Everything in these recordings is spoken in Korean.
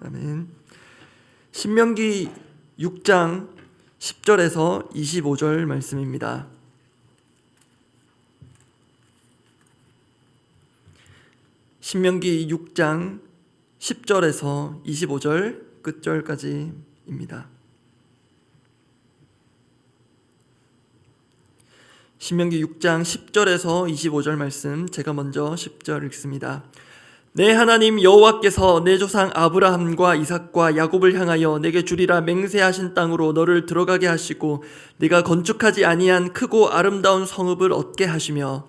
아멘. 신명기 6장 10절에서 25절 말씀입니다. 신명기 6장 10절에서 25절 끝절까지입니다. 신명기 6장 10절에서 25절 말씀, 제가 먼저 10절 읽습니다. 내 하나님 여호와께서 내 조상 아브라함과 이삭과 야곱을 향하여 내게 주리라 맹세하신 땅으로 너를 들어가게 하시고 네가 건축하지 아니한 크고 아름다운 성읍을 얻게 하시며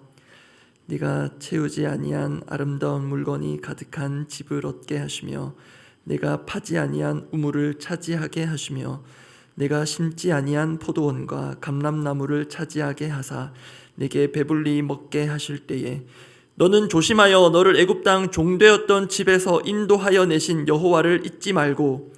네가 채우지 아니한 아름다운 물건이 가득한 집을 얻게 하시며 네가 파지 아니한 우물을 차지하게 하시며 내가 심지 아니한 포도원과 감람나무를 차지하게 하사 내게 배불리 먹게 하실 때에 너는 조심하여 너를 애굽 땅 종되었던 집에서 인도하여 내신 여호와를 잊지 말고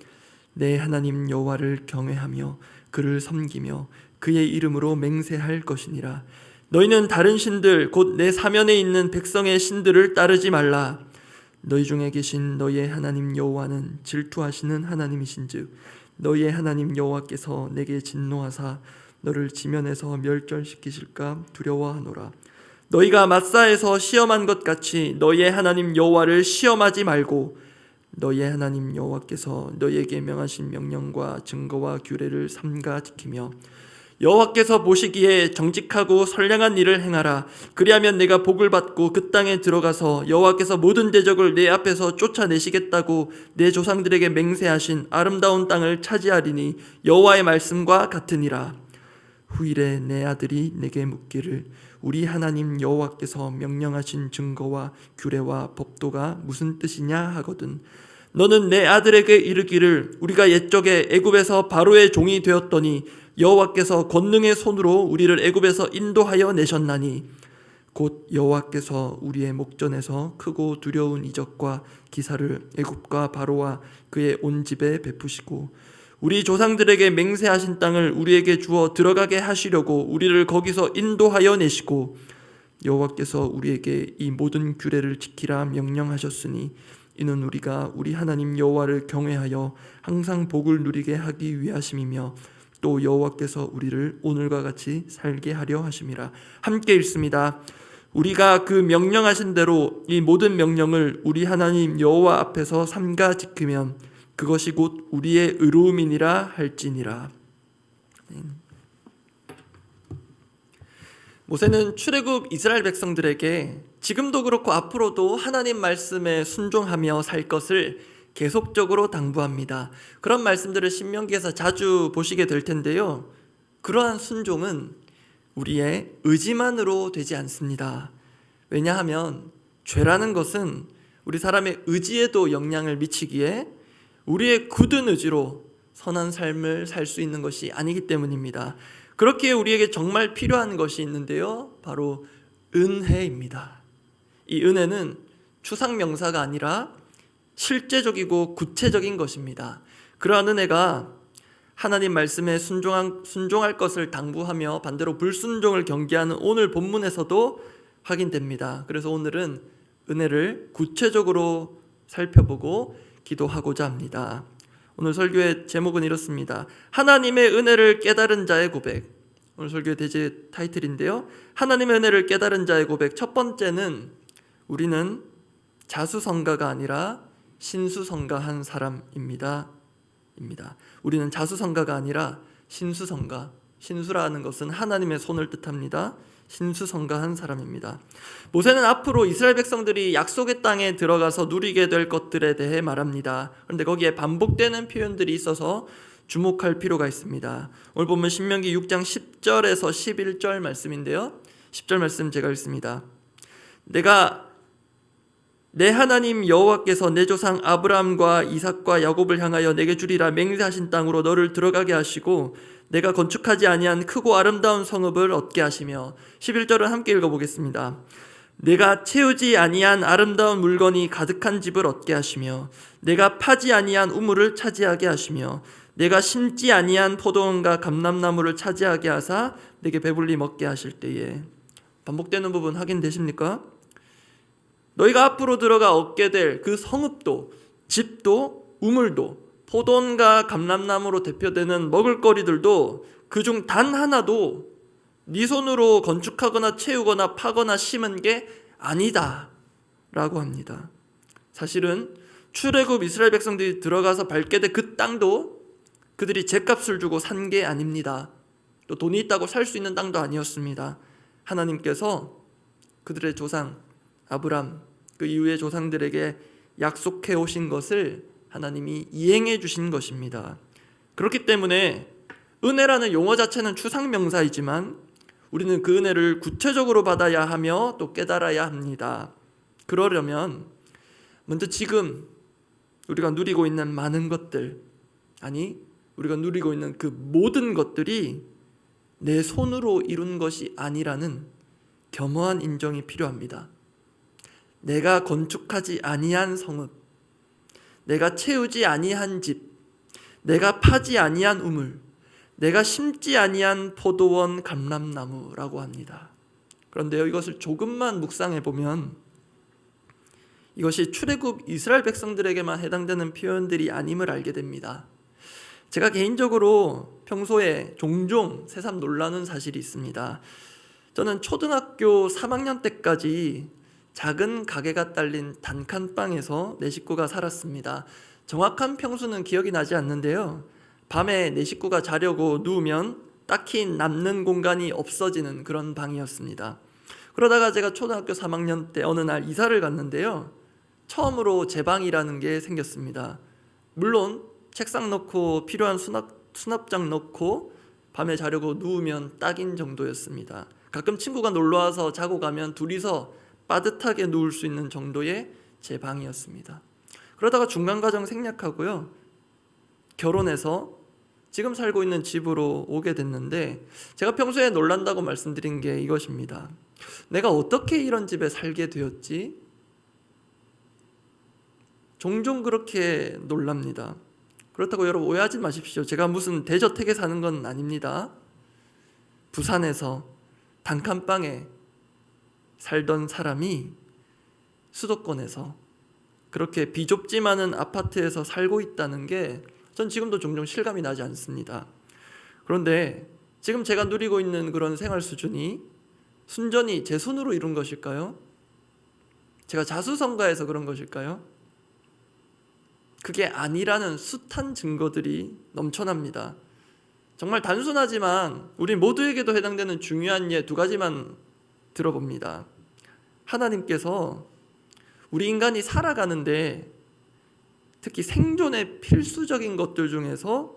내 하나님 여호와를 경외하며 그를 섬기며 그의 이름으로 맹세할 것이니라. 너희는 다른 신들 곧 내 사면에 있는 백성의 신들을 따르지 말라. 너희 중에 계신 너희의 하나님 여호와는 질투하시는 하나님이신즉 너희의 하나님 여호와께서 내게 진노하사 너를 지면에서 멸절시키실까 두려워하노라. 너희가 마사에서 시험한 것 같이 너희의 하나님 여호와를 시험하지 말고 너희의 하나님 여호와께서 너희에게 명하신 명령과 증거와 규례를 삼가 지키며 여호와께서 보시기에 정직하고 선량한 일을 행하라. 그리하면 내가 복을 받고 그 땅에 들어가서 여호와께서 모든 대적을 내 앞에서 쫓아내시겠다고 내 조상들에게 맹세하신 아름다운 땅을 차지하리니 여호와의 말씀과 같으니라. 후일에 내 아들이 내게 묻기를 우리 하나님 여호와께서 명령하신 증거와 규례와 법도가 무슨 뜻이냐 하거든. 너는 내 아들에게 이르기를 우리가 옛적에 애굽에서 바로의 종이 되었더니 여호와께서 권능의 손으로 우리를 애굽에서 인도하여 내셨나니 곧 여호와께서 우리의 목전에서 크고 두려운 이적과 기사를 애굽과 바로와 그의 온 집에 베푸시고 우리 조상들에게 맹세하신 땅을 우리에게 주어 들어가게 하시려고 우리를 거기서 인도하여 내시고 여호와께서 우리에게 이 모든 규례를 지키라 명령하셨으니 이는 우리가 우리 하나님 여호와를 경외하여 항상 복을 누리게 하기 위하심이며 또 여호와께서 우리를 오늘과 같이 살게 하려 하심이라. 함께 읽습니다. 우리가 그 명령하신 대로 이 모든 명령을 우리 하나님 여호와 앞에서 삼가 지키면 그것이 곧 우리의 의로움이니라 할지니라. 모세는 출애굽 이스라엘 백성들에게 지금도 그렇고 앞으로도 하나님 말씀에 순종하며 살 것을 계속적으로 당부합니다. 그런 말씀들을 신명기에서 자주 보시게 될 텐데요. 그러한 순종은 우리의 의지만으로 되지 않습니다. 왜냐하면 죄라는 것은 우리 사람의 의지에도 영향을 미치기에 우리의 굳은 의지로 선한 삶을 살 수 있는 것이 아니기 때문입니다. 그렇기에 우리에게 정말 필요한 것이 있는데요. 바로 은혜입니다. 이 은혜는 추상명사가 아니라 실제적이고 구체적인 것입니다. 그러한 은혜가 하나님 말씀에 순종할 것을 당부하며 반대로 불순종을 경계하는 오늘 본문에서도 확인됩니다. 그래서 오늘은 은혜를 구체적으로 살펴보고 기도하고자 합니다. 오늘 설교의 제목은 이렇습니다. 하나님의 은혜를 깨달은 자의 고백. 오늘 설교의 대제 타이틀인데요. 하나님의 은혜를 깨달은 자의 고백. 첫 번째는 우리는 자수성가가 아니라 신수성가한 사람입니다. 우리는 자수성가가 아니라 신수성가. 신수라는 것은 하나님의 손을 뜻합니다. 신수성가한 사람입니다. 모세는 앞으로 이스라엘 백성들이 약속의 땅에 들어가서 누리게 될 것들에 대해 말합니다. 그런데 거기에 반복되는 표현들이 있어서 주목할 필요가 있습니다. 오늘 보면 신명기 6장 10절에서 11절 말씀인데요. 10절 말씀 제가 읽습니다. 내 하나님 여호와께서 내 조상 아브라함과 이삭과 야곱을 향하여 내게 주리라 맹세하신 땅으로 너를 들어가게 하시고 내가 건축하지 아니한 크고 아름다운 성읍을 얻게 하시며 11절은 함께 읽어보겠습니다. 내가 채우지 아니한 아름다운 물건이 가득한 집을 얻게 하시며 내가 파지 아니한 우물을 차지하게 하시며 내가 심지 아니한 포도원과 감람나무를 차지하게 하사 내게 배불리 먹게 하실 때에. 반복되는 부분 확인되십니까? 너희가 앞으로 들어가 얻게 될 그 성읍도 집도 우물도, 포도원과 감람나무로 대표되는 먹을거리들도 그중 단 하나도 네 손으로 건축하거나 채우거나 파거나 심은 게 아니다 라고 합니다. 사실은 출애굽 이스라엘 백성들이 들어가서 밟게 된 그 땅도 그들이 죗값을 주고 산 게 아닙니다. 또 돈이 있다고 살 수 있는 땅도 아니었습니다. 하나님께서 그들의 조상 아브람, 그 이후의 조상들에게 약속해 오신 것을 하나님이 이행해 주신 것입니다. 그렇기 때문에 은혜라는 용어 자체는 추상명사이지만 우리는 그 은혜를 구체적으로 받아야 하며 또 깨달아야 합니다. 그러려면 먼저 지금 우리가 누리고 있는 많은 것들, 아니 우리가 누리고 있는 그 모든 것들이 내 손으로 이룬 것이 아니라는 겸허한 인정이 필요합니다. 내가 건축하지 아니한 성읍, 내가 채우지 아니한 집, 내가 파지 아니한 우물, 내가 심지 아니한 포도원 감람나무라고 합니다. 그런데요, 이것을 조금만 묵상해 보면 이것이 출애굽 이스라엘 백성들에게만 해당되는 표현들이 아님을 알게 됩니다. 제가 개인적으로 평소에 종종 새삼 놀라는 사실이 있습니다. 저는 초등학교 3학년 때까지 작은 가게가 딸린 단칸방에서 내 식구가 살았습니다. 정확한 평수는 기억이 나지 않는데요, 밤에 내 식구가 자려고 누우면 딱히 남는 공간이 없어지는 그런 방이었습니다. 그러다가 제가 초등학교 3학년 때 어느 날 이사를 갔는데요, 처음으로 제 방이라는 게 생겼습니다. 물론 책상 넣고 필요한 수납장 넣고 밤에 자려고 누우면 딱인 정도였습니다. 가끔 친구가 놀러와서 자고 가면 둘이서 빠듯하게 누울 수 있는 정도의 제 방이었습니다. 그러다가 중간과정 생략하고요, 결혼해서 지금 살고 있는 집으로 오게 됐는데, 제가 평소에 놀란다고 말씀드린 게 이것입니다. 내가 어떻게 이런 집에 살게 되었지? 종종 그렇게 놀랍니다. 그렇다고 여러분 오해하지 마십시오. 제가 무슨 대저택에 사는 건 아닙니다. 부산에서 단칸방에 살던 사람이 수도권에서 그렇게 비좁지만은 아파트에서 살고 있다는 게 전 지금도 종종 실감이 나지 않습니다. 그런데 지금 제가 누리고 있는 그런 생활 수준이 순전히 제 손으로 이룬 것일까요? 제가 자수성가해서 그런 것일까요? 그게 아니라는 숱한 증거들이 넘쳐납니다. 정말 단순하지만 우리 모두에게도 해당되는 중요한 예 두 가지만 들어봅니다. 하나님께서 우리 인간이 살아가는데 특히 생존에 필수적인 것들 중에서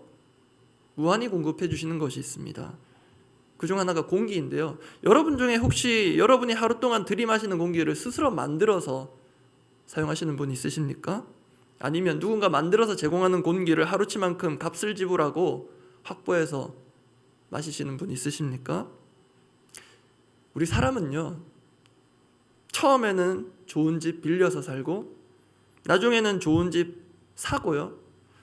무한히 공급해 주시는 것이 있습니다. 그중 하나가 공기인데요, 여러분 중에 혹시 여러분이 하루 동안 들이마시는 공기를 스스로 만들어서 사용하시는 분 있으십니까? 아니면 누군가 만들어서 제공하는 공기를 하루치만큼 값을 지불하고 확보해서 마시시는 분 있으십니까? 우리 사람은요, 처음에는 좋은 집 빌려서 살고 나중에는 좋은 집 사고요,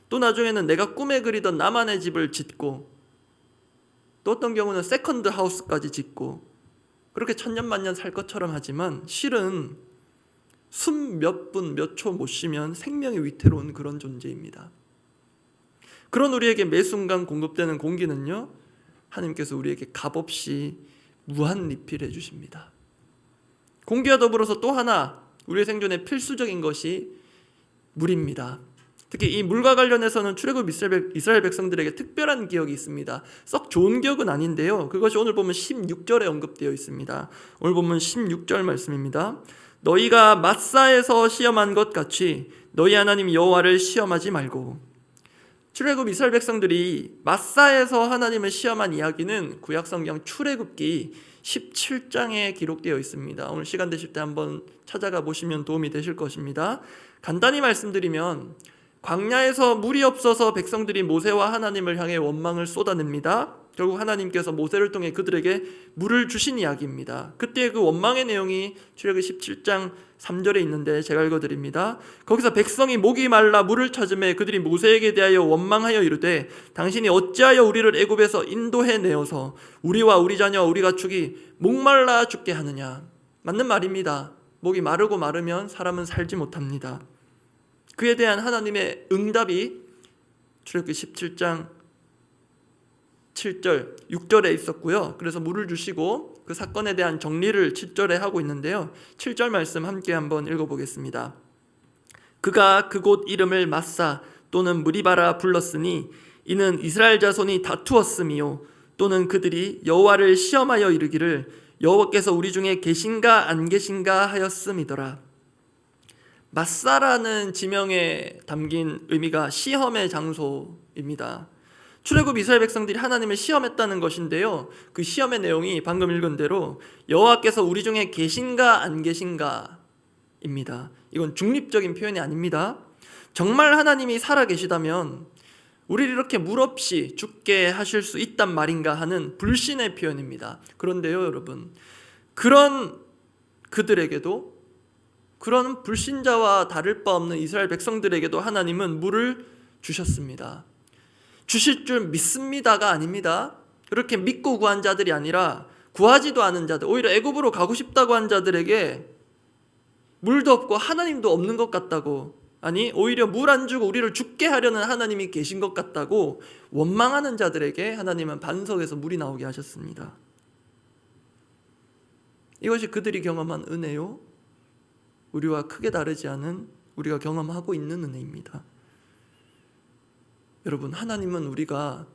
또 나중에는 내가 꿈에 그리던 나만의 집을 짓고 또 어떤 경우는 세컨드 하우스까지 짓고 그렇게 천년만년 살 것처럼 하지만 실은 숨 몇 분 몇 초 못 쉬면 생명이 위태로운 그런 존재입니다. 그런 우리에게 매 순간 공급되는 공기는요, 하나님께서 우리에게 값없이 무한 리필해 주십니다. 공기와 더불어서 또 하나 우리의 생존에 필수적인 것이 물입니다. 특히 이 물과 관련해서는 출애굽 이스라엘 백성들에게 특별한 기억이 있습니다. 썩 좋은 기억은 아닌데요, 그것이 오늘 보면 16절에 언급되어 있습니다. 오늘 보면 16절 말씀입니다. 너희가 마사에서 시험한 것 같이 너희 하나님 여호와를 시험하지 말고. 출애굽 이스라엘 백성들이 마사에서 하나님을 시험한 이야기는 구약성경 출애굽기 17장에 기록되어 있습니다. 오늘 시간 되실 때 한번 찾아가 보시면 도움이 되실 것입니다. 간단히 말씀드리면 광야에서 물이 없어서 백성들이 모세와 하나님을 향해 원망을 쏟아냅니다. 결국 하나님께서 모세를 통해 그들에게 물을 주신 이야기입니다. 그때 그 원망의 내용이 출애굽기 17장 3절에 있는데 제가 읽어드립니다. 거기서 백성이 목이 말라 물을 찾음에 그들이 모세에게 대하여 원망하여 이르되 당신이 어찌하여 우리를 애굽에서 인도해 내어서 우리와 우리 자녀와 우리 가축이 목말라 죽게 하느냐. 맞는 말입니다. 목이 마르고 마르면 사람은 살지 못합니다. 그에 대한 하나님의 응답이 출애굽기 17장 7절, 6절에 있었고요. 그래서 물을 주시고 그 사건에 대한 정리를 7절에 하고 있는데요. 7절 말씀 함께 한번 읽어보겠습니다. 그가 그곳 이름을 마사 또는 무리바라 불렀으니 이는 이스라엘 자손이 다투었음이요 또는 그들이 여호와를 시험하여 이르기를 여호와께서 우리 중에 계신가 안 계신가 하였음이더라. 마사라는 지명에 담긴 의미가 시험의 장소입니다. 출애굽 이스라엘 백성들이 하나님을 시험했다는 것인데요, 그 시험의 내용이 방금 읽은 대로 여호와께서 우리 중에 계신가 안 계신가 입니다. 이건 중립적인 표현이 아닙니다. 정말 하나님이 살아 계시다면 우리를 이렇게 물 없이 죽게 하실 수 있단 말인가 하는 불신의 표현입니다. 그런데요 여러분, 그런 그들에게도, 그런 불신자와 다를 바 없는 이스라엘 백성들에게도 하나님은 물을 주셨습니다. 주실 줄 믿습니다가 아닙니다. 그렇게 믿고 구한 자들이 아니라 구하지도 않은 자들, 오히려 애굽으로 가고 싶다고 한 자들에게 물도 없고 하나님도 없는 것 같다고, 아니 오히려 물 안 주고 우리를 죽게 하려는 하나님이 계신 것 같다고 원망하는 자들에게 하나님은 반석에서 물이 나오게 하셨습니다. 이것이 그들이 경험한 은혜요, 우리와 크게 다르지 않은 우리가 경험하고 있는 은혜입니다. 여러분, 하나님은 우리가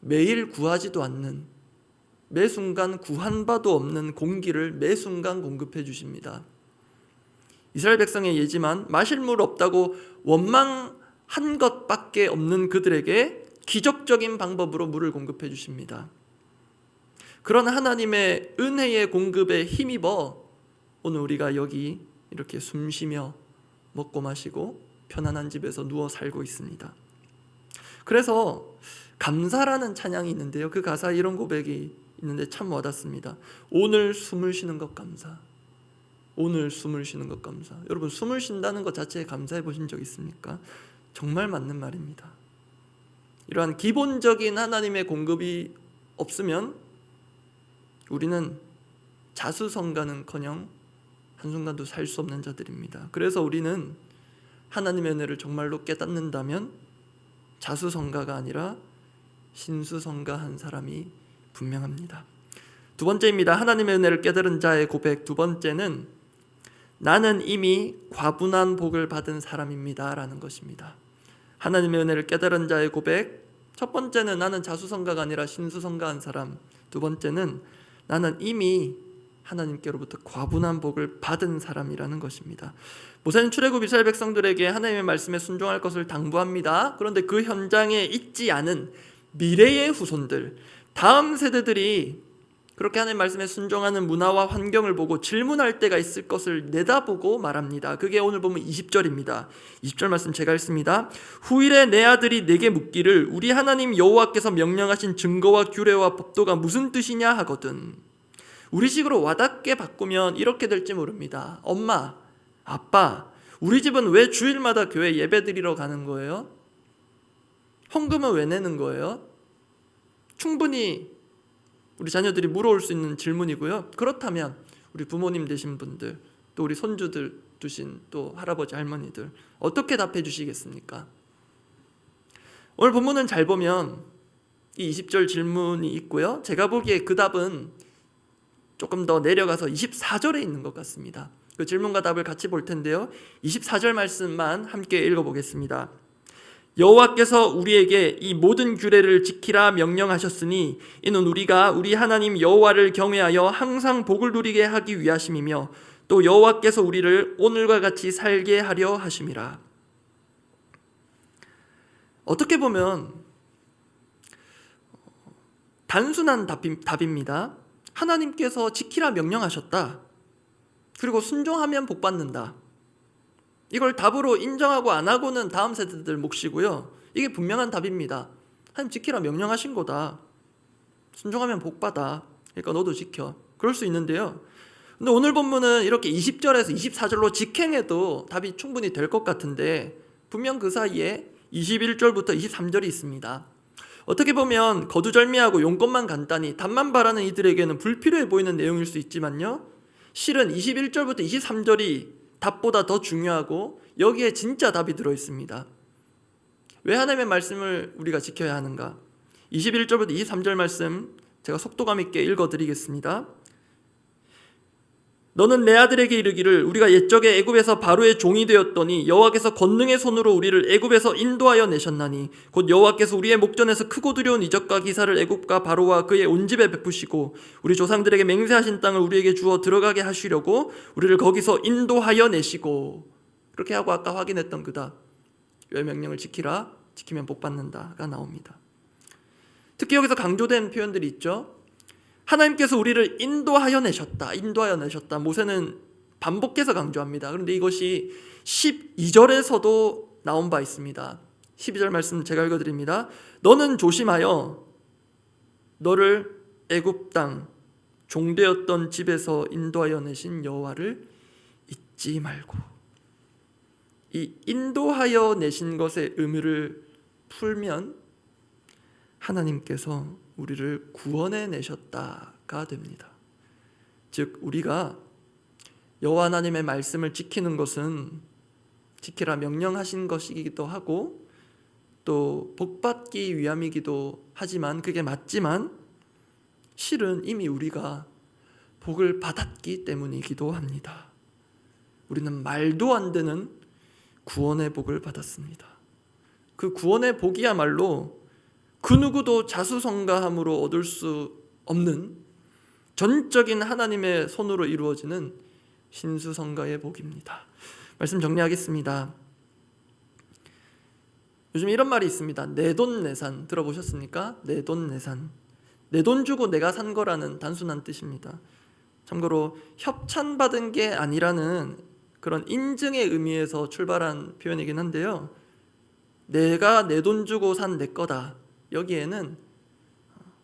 매일 구하지도 않는, 매 순간 구한 바도 없는 공기를 매 순간 공급해 주십니다. 이스라엘 백성의 예지만 마실 물 없다고 원망한 것밖에 없는 그들에게 기적적인 방법으로 물을 공급해 주십니다. 그런 하나님의 은혜의 공급에 힘입어 오늘 우리가 여기 이렇게 숨쉬며 먹고 마시고 편안한 집에서 누워 살고 있습니다. 그래서 감사라는 찬양이 있는데요, 그 가사에 이런 고백이 있는데 참 와닿습니다. 오늘 숨을 쉬는 것 감사. 오늘 숨을 쉬는 것 감사. 여러분, 숨을 쉰다는 것 자체에 감사해 보신 적 있습니까? 정말 맞는 말입니다. 이러한 기본적인 하나님의 공급이 없으면 우리는 자수성가는커녕 한순간도 살 수 없는 자들입니다. 그래서 우리는 하나님의 은혜를 정말로 깨닫는다면 자수성가가 아니라 신수성가한 사람이 분명합니다. 두 번째입니다. 하나님의 은혜를 깨달은 자의 고백. 두 번째는 나는 이미 과분한 복을 받은 사람입니다 라는 것입니다. 하나님의 은혜를 깨달은 자의 고백. 첫 번째는 나는 자수성가가 아니라 신수성가한 사람. 두 번째는 나는 이미 하나님께로부터 과분한 복을 받은 사람이라는 것입니다. 모세는 출애굽 이스라엘 백성들에게 하나님의 말씀에 순종할 것을 당부합니다. 그런데 그 현장에 있지 않은 미래의 후손들, 다음 세대들이 그렇게 하나님의 말씀에 순종하는 문화와 환경을 보고 질문할 때가 있을 것을 내다보고 말합니다. 그게 오늘 보면 20절입니다. 20절 말씀 제가 읽습니다. 후일에 내 아들이 내게 묻기를 우리 하나님 여호와께서 명령하신 증거와 규례와 법도가 무슨 뜻이냐 하거든. 우리식으로 와닿게 바꾸면 이렇게 될지 모릅니다. 엄마, 아빠, 우리 집은 왜 주일마다 교회 예배 드리러 가는 거예요? 헌금은 왜 내는 거예요? 충분히 우리 자녀들이 물어올 수 있는 질문이고요. 그렇다면 우리 부모님 되신 분들, 또 우리 손주들 두신 또 할아버지 할머니들 어떻게 답해 주시겠습니까? 오늘 본문은 잘 보면 이 20절 질문이 있고요, 제가 보기에 그 답은 조금 더 내려가서 24절에 있는 것 같습니다. 그 질문과 답을 같이 볼 텐데요, 24절 말씀만 함께 읽어보겠습니다. 여호와께서 우리에게 이 모든 규례를 지키라 명령하셨으니 이는 우리가 우리 하나님 여호와를 경외하여 항상 복을 누리게 하기 위하심이며 또 여호와께서 우리를 오늘과 같이 살게 하려 하심이라. 어떻게 보면 단순한 답입니다. 하나님께서 지키라 명령하셨다. 그리고 순종하면 복 받는다. 이걸 답으로 인정하고 안 하고는 다음 세대들 몫이고요. 이게 분명한 답입니다. 하나님 지키라 명령하신 거다. 순종하면 복 받아. 그러니까 너도 지켜. 그럴 수 있는데요. 근데 오늘 본문은 이렇게 20절에서 24절로 직행해도 답이 충분히 될 것 같은데 분명 그 사이에 21절부터 23절이 있습니다. 어떻게 보면 거두절미하고 용건만 간단히 답만 바라는 이들에게는 불필요해 보이는 내용일 수 있지만요, 실은 21절부터 23절이 답보다 더 중요하고 여기에 진짜 답이 들어있습니다. 왜 하나님의 말씀을 우리가 지켜야 하는가? 21절부터 23절 말씀 제가 속도감 있게 읽어드리겠습니다. 너는 내 아들에게 이르기를 우리가 옛적에 애굽에서 바로의 종이 되었더니 여호와께서 권능의 손으로 우리를 애굽에서 인도하여 내셨나니 곧 여호와께서 우리의 목전에서 크고 두려운 이적과 기사를 애굽과 바로와 그의 온 집에 베푸시고 우리 조상들에게 맹세하신 땅을 우리에게 주어 들어가게 하시려고 우리를 거기서 인도하여 내시고, 그렇게 하고 아까 확인했던 그다 열 명령을 지키라, 지키면 복 받는다가 나옵니다. 특히 여기서 강조된 표현들이 있죠. 하나님께서 우리를 인도하여 내셨다, 인도하여 내셨다. 모세는 반복해서 강조합니다. 그런데 이것이 12절에서도 나온 바 있습니다. 12절 말씀 제가 읽어드립니다. 너는 조심하여 너를 애굽 땅 종되었던 집에서 인도하여 내신 여호와를 잊지 말고. 이 인도하여 내신 것의 의미를 풀면 하나님께서 우리를 구원해 내셨다가 됩니다. 즉 우리가 여호와 하나님의 말씀을 지키는 것은 지키라 명령하신 것이기도 하고 또 복받기 위함이기도 하지만, 그게 맞지만 실은 이미 우리가 복을 받았기 때문이기도 합니다. 우리는 말도 안 되는 구원의 복을 받았습니다. 그 구원의 복이야말로 그 누구도 자수성가함으로 얻을 수 없는 전적인 하나님의 손으로 이루어지는 신수성가의 복입니다. 말씀 정리하겠습니다. 요즘 이런 말이 있습니다. 내돈내산 들어보셨습니까? 내돈내산. 내 돈 주고 내가 산 거라는 단순한 뜻입니다. 참고로 협찬받은 게 아니라는 그런 인증의 의미에서 출발한 표현이긴 한데요. 내가 내 돈 주고 산 내 거다. 여기에는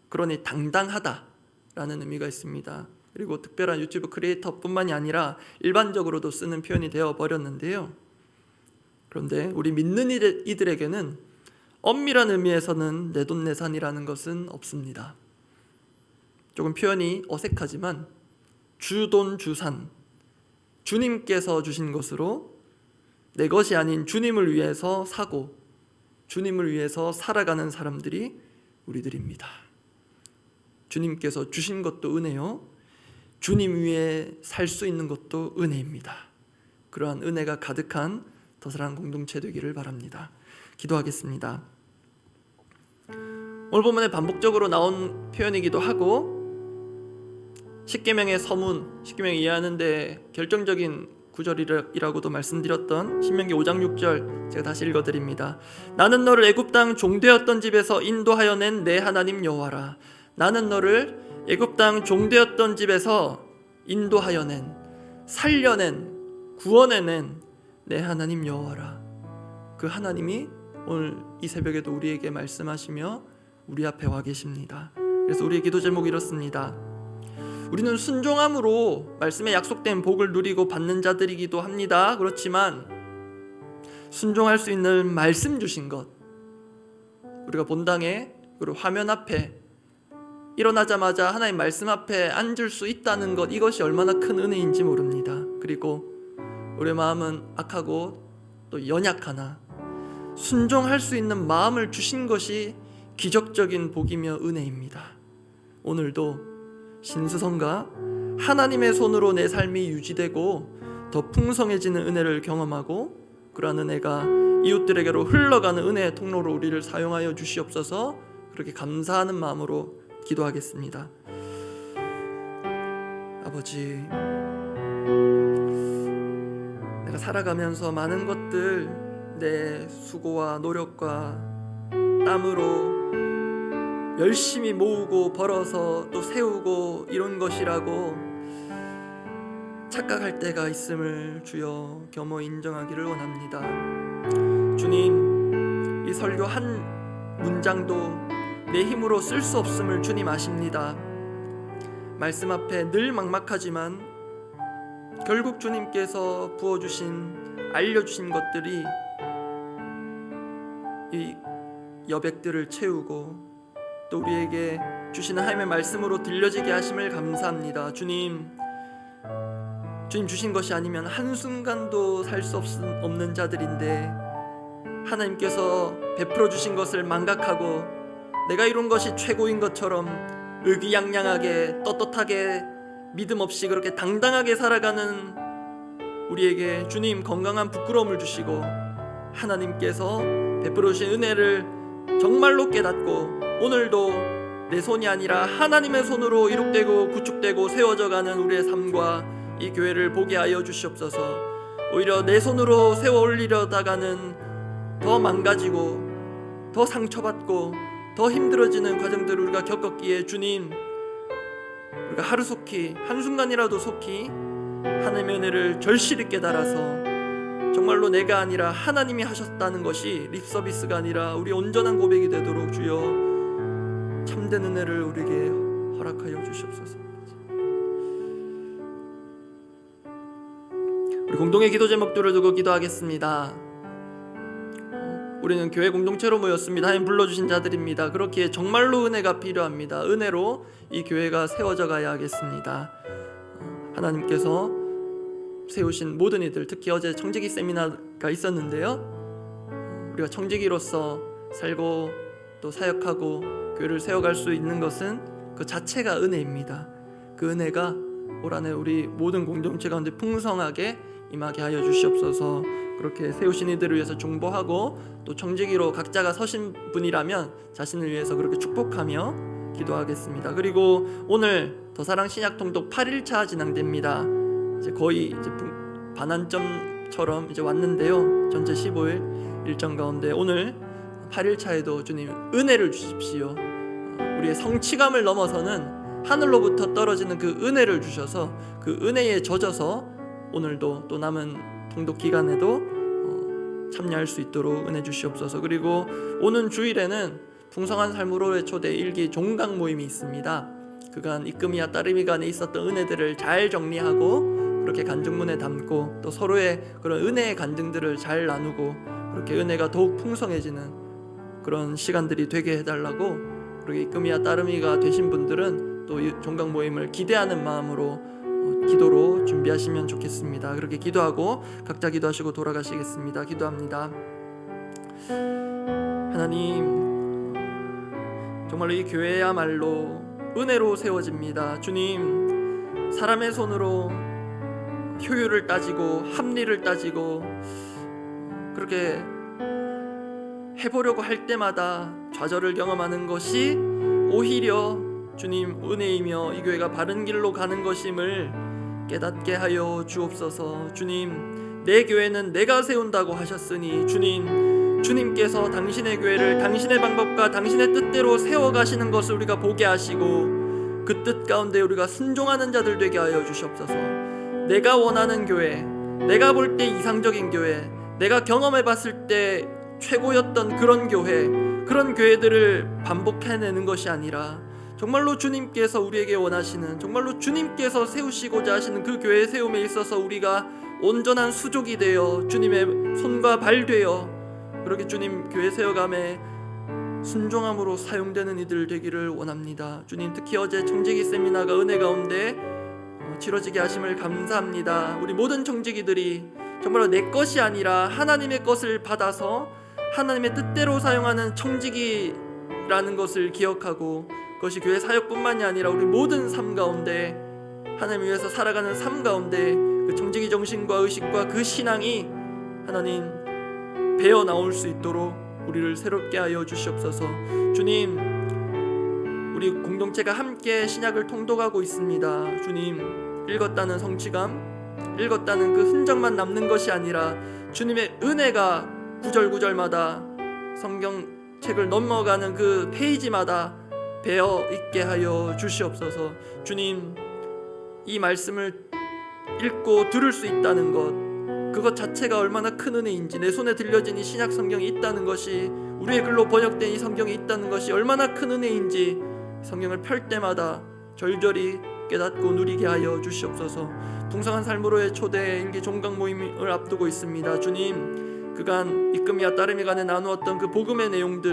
그러니 당당하다라는 의미가 있습니다. 그리고 특별한 유튜브 크리에이터뿐만이 아니라 일반적으로도 쓰는 표현이 되어버렸는데요. 그런데 우리 믿는 이들에게는 엄밀한 의미에서는 내돈내산이라는 것은 없습니다. 조금 표현이 어색하지만 주돈주산, 주님께서 주신 것으로 내 것이 아닌 주님을 위해서 사고 주님을 위해서 살아가는 사람들이 우리들입니다. 주님께서 주신 것도 은혜요, 주님 위에 살 수 있는 것도 은혜입니다. 그러한 은혜가 가득한 더 사랑하는 공동체 되기를 바랍니다. 기도하겠습니다. 오늘 본문에 반복적으로 나온 표현이기도 하고 십계명의 서문, 십계명 이해하는 데 결정적인 구절이라고도 말씀드렸던 신명기 5장 6절 제가 다시 읽어드립니다. 나는 너를 애굽 땅 종되었던 집에서 인도하여 낸 내 하나님 여호와라. 나는 너를 애굽 땅 종되었던 집에서 인도하여 낸, 살려낸, 구원해낸 내 하나님 여호와라. 그 하나님이 오늘 이 새벽에도 우리에게 말씀하시며 우리 앞에 와 계십니다. 그래서 우리의 기도 제목이 이렇습니다. 우리는 순종함으로 말씀에 약속된 복을 누리고 받는 자들이기도 합니다. 그렇지만 순종할 수 있는 말씀 주신 것, 우리가 본당에 그리고 화면 앞에 일어나자마자 하나님 말씀 앞에 앉을 수 있다는 것, 이것이 얼마나 큰 은혜인지 모릅니다. 그리고 우리의 마음은 악하고 또 연약하나 순종할 수 있는 마음을 주신 것이 기적적인 복이며 은혜입니다. 오늘도 신수성가, 하나님의 손으로 내 삶이 유지되고 더 풍성해지는 은혜를 경험하고 그러한 은혜가 이웃들에게로 흘러가는 은혜의 통로로 우리를 사용하여 주시옵소서. 그렇게 감사하는 마음으로 기도하겠습니다. 아버지, 내가 살아가면서 많은 것들 내 수고와 노력과 땀으로 열심히 모으고 벌어서 또 세우고 이런 것이라고 착각할 때가 있음을 주여 겸허 인정하기를 원합니다. 주님, 이 설교 한 문장도 내 힘으로 쓸 수 없음을 주님 아십니다. 말씀 앞에 늘 막막하지만 결국 주님께서 부어주신, 알려주신 것들이 이 여백들을 채우고 또 우리에게 주시는 하나님의 말씀으로 들려지게 하심을 감사합니다. 주님, 주님 주신 것이 아니면 한순간도 살 수 없는 자들인데 하나님께서 베풀어 주신 것을 망각하고 내가 이룬 것이 최고인 것처럼 의기양양하게 떳떳하게 믿음 없이 그렇게 당당하게 살아가는 우리에게 주님 건강한 부끄러움을 주시고 하나님께서 베풀어 주신 은혜를 정말로 깨닫고 오늘도 내 손이 아니라 하나님의 손으로 이룩되고 구축되고 세워져가는 우리의 삶과 이 교회를 보게 하여 주시옵소서. 오히려 내 손으로 세워 올리려다가는 더 망가지고 더 상처받고 더 힘들어지는 과정들을 우리가 겪었기에 주님, 우리가 하루속히 한순간이라도 속히 하나님의 은혜를 절실히 깨달아서 정말로 내가 아니라 하나님이 하셨다는 것이 립서비스가 아니라 우리 온전한 고백이 되도록 주여 참된 은혜를 우리에게 허락하여 주시옵소서. 우리 공동의 기도 제목들을 두고 기도하겠습니다. 우리는 교회 공동체로 모였습니다. 하나님 불러주신 자들입니다. 그렇기에 정말로 은혜가 필요합니다. 은혜로 이 교회가 세워져 가야 하겠습니다. 하나님께서 세우신 모든 이들, 특히 어제 청지기 세미나가 있었는데요, 우리가 청지기로서 살고 또 사역하고 교회를 세워갈 수 있는 것은 그 자체가 은혜입니다. 그 은혜가 올 한해 우리 모든 공동체 가운데 풍성하게 임하게 하여 주시옵소서. 그렇게 세우신 이들을 위해서 중보하고 또 청지기로 각자가 서신 분이라면 자신을 위해서 그렇게 축복하며 기도하겠습니다. 그리고 오늘 더사랑 신약 통독 8일차 진행됩니다. 이제 거의 이제 반환점처럼 이제 왔는데요. 전체 15일 일정 가운데 오늘 8일차에도 주님 은혜를 주십시오. 우리의 성취감을 넘어서는 하늘로부터 떨어지는 그 은혜를 주셔서 그 은혜에 젖어서 오늘도 또 남은 통독 기간에도 참여할 수 있도록 은혜 주시옵소서. 그리고 오는 주일에는 풍성한 삶으로의 초대 일기 종강 모임이 있습니다. 그간 이끔이와 따르미 간에 있었던 은혜들을 잘 정리하고 그렇게 간증문에 담고 또 서로의 그런 은혜의 간증들을 잘 나누고 그렇게 은혜가 더욱 풍성해지는 그런 시간들이 되게 해달라고, 그렇게 이끔이와 따르미가 되신 분들은 또 이 종강 모임을 기대하는 마음으로 기도로 준비하시면 좋겠습니다. 그렇게 기도하고 각자 기도하시고 돌아가시겠습니다. 기도합니다. 하나님, 정말로 이 교회야말로 은혜로 세워집니다. 주님, 사람의 손으로 효율을 따지고 합리를 따지고 그렇게 해보려고 할 때마다 좌절을 경험하는 것이 오히려 주님 은혜이며 이 교회가 바른 길로 가는 것임을 깨닫게 하여 주옵소서. 주님, 내 교회는 내가 세운다고 하셨으니 주님께서 당신의 교회를 당신의 방법과 당신의 뜻대로 세워가시는 것을 우리가 보게 하시고 그 뜻 가운데 우리가 순종하는 자들 되게 하여 주시옵소서. 내가 원하는 교회, 내가 볼 때 이상적인 교회, 내가 경험해봤을 때 최고였던 그런 교회, 그런 교회들을 반복해내는 것이 아니라 정말로 주님께서 우리에게 원하시는, 정말로 주님께서 세우시고자 하시는 그 교회 세움에 있어서 우리가 온전한 수족이 되어 주님의 손과 발 되어 그렇게 주님 교회 세워감에 순종함으로 사용되는 이들 되기를 원합니다. 주님, 특히 어제 청지기 세미나가 은혜 가운데 치러지게 하심을 감사합니다. 우리 모든 청지기들이 정말로 내 것이 아니라 하나님의 것을 받아서 하나님의 뜻대로 사용하는 청지기라는 것을 기억하고 그것이 교회 사역뿐만이 아니라 우리 모든 삶 가운데 하나님 위해서 살아가는 삶 가운데 그 청지기 정신과 의식과 그 신앙이 하나님 배어 나올 수 있도록 우리를 새롭게 하여 주시옵소서. 주님, 우리 공동체가 함께 신약을 통독하고 있습니다. 주님, 읽었다는 성취감, 읽었다는 그 흔적만 남는 것이 아니라 주님의 은혜가 구절구절마다 성경책을 넘어가는 그 페이지마다 배어 있게 하여 주시옵소서. 주님, 이 말씀을 읽고 들을 수 있다는 것, 그것 자체가 얼마나 큰 은혜인지, 내 손에 들려진 이 신약 성경이 있다는 것이, 우리의 글로 번역된 이 성경이 있다는 것이 얼마나 큰 은혜인지 성경을 펼 때마다 절절히 깨닫고 누리게 하여 주시옵소서. 풍성한 삶으로의 초대 일기 종강 모임을 앞두고 있습니다. 주님, 그간 이끔이와 따르미 간에 나누었던 그 복음의 내용들,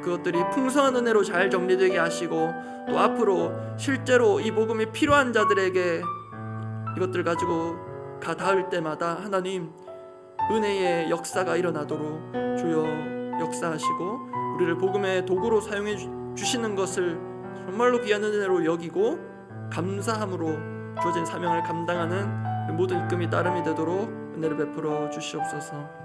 그것들이 풍성한 은혜로 잘 정리되게 하시고 또 앞으로 실제로 이 복음이 필요한 자들에게 이것들 가지고 가 닿을 때마다 하나님 은혜의 역사가 일어나도록 주여 역사하시고 우리를 복음의 도구로 사용해 주시는 것을 정말로 귀한 은혜로 여기고 감사함으로 주어진 사명을 감당하는 모든 이끔이 따름이 되도록 은혜를 베풀어 주시옵소서.